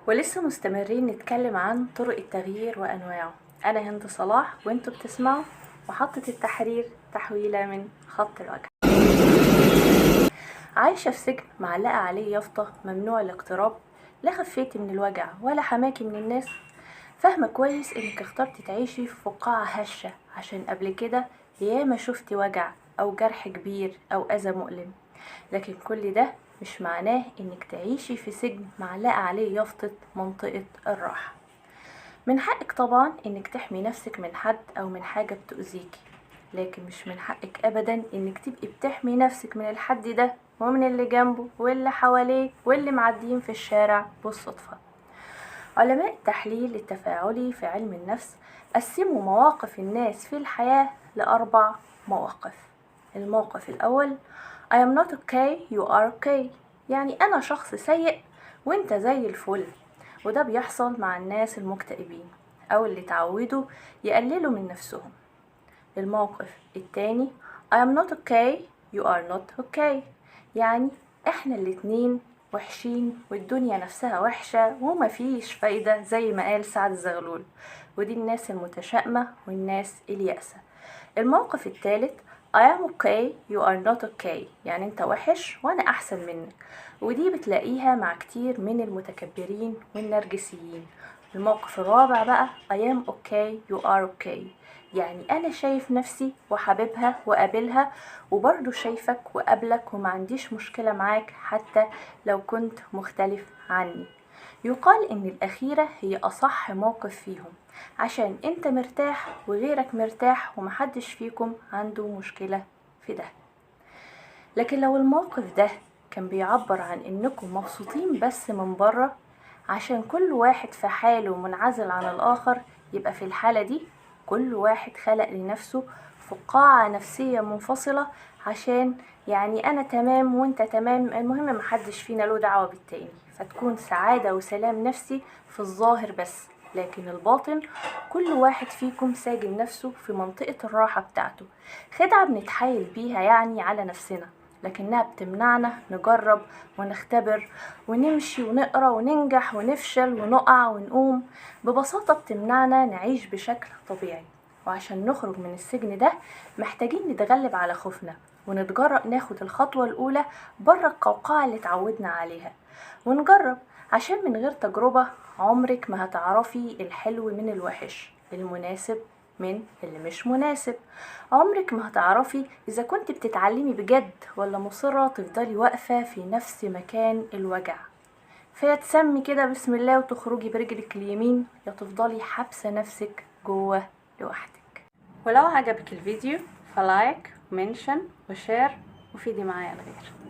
ولسه مستمرين نتكلم عن طرق التغيير وأنواعه. أنا هند صلاح وانتوا بتسمعوا محطة التحرير، تحويلة من خط الوجع. عايشة في سجن معلقة عليه يافطة ممنوع الاقتراب، لا خفيتي من الوجع ولا حماكي من الناس. فاهمة كويس انك اخترتي تعيشي في فقاعة هشة عشان قبل كده ياما شفتي وجع أو جرح كبير أو أذى مؤلم، لكن كل ده مش معناه انك تعيشي في سجن معلقة عليه يافطة منطقة الراحة. من حقك طبعا انك تحمي نفسك من حد او من حاجة بتؤذيكي، لكن مش من حقك ابدا انك تبقي بتحمي نفسك من الحد ده ومن اللي جنبه واللي حواليه واللي معديين في الشارع بالصدفة. علماء التحليل التفاعلي في علم النفس قسموا مواقف الناس في الحياة لأربع مواقف. الموقف الأول I am not okay you are okay، يعني أنا شخص سيء وانت زي الفل، وده بيحصل مع الناس المكتئبين أو اللي تعودوا يقللوا من نفسهم. الموقف التاني I am not okay you are not okay، يعني احنا الاتنين وحشين والدنيا نفسها وحشة ومفيش فايدة زي ما قال سعد الزغلول، ودي الناس المتشائمة والناس اليأسة. الموقف الثالث I am okay you are not okay، يعني انت وحش وانا احسن منك، ودي بتلاقيها مع كتير من المتكبرين والنرجسيين. الموقف الرابع بقى I am okay you are okay، يعني انا شايف نفسي وحاببها وقابلها وبرضو شايفك وقابلك وما عنديش مشكلة معاك حتى لو كنت مختلف عني. يقال ان الاخيرة هي اصح موقف فيهم، عشان انت مرتاح وغيرك مرتاح ومحدش فيكم عنده مشكلة في ده. لكن لو الموقف ده كان بيعبر عن انكم مبسوطين بس من بره عشان كل واحد في حاله منعزل عن الاخر، يبقى في الحالة دي كل واحد خلق لنفسه فقاعة نفسية منفصلة، عشان يعني انا تمام وانت تمام، المهم محدش فينا له دعوة بالتاني، فتكون سعادة وسلام نفسي في الظاهر بس، لكن الباطن كل واحد فيكم ساجن نفسه في منطقة الراحة بتاعته. خدعة بنتحايل بيها يعني على نفسنا، لكنها بتمنعنا نجرب ونختبر ونمشي ونقرأ وننجح ونفشل ونقع ونقوم. ببساطة بتمنعنا نعيش بشكل طبيعي. وعشان نخرج من السجن ده محتاجين نتغلب على خوفنا ونتجرأ ناخد الخطوة الأولى بره القوقعة اللي اتعودنا عليها، ونجرب، عشان من غير تجربة عمرك ما هتعرفي الحلو من الوحش، المناسب من اللي مش مناسب. عمرك ما هتعرفي إذا كنت بتتعلمي بجد ولا مصرة تفضلي واقفة في نفس مكان الوجع. فيا تسمي كده بسم الله وتخرجي برجلك اليمين، يا تفضلي حابسة نفسك جوه لوحدك. ولو عجبك الفيديو فلايك ومنشن وشير وفيدي معايا الغير.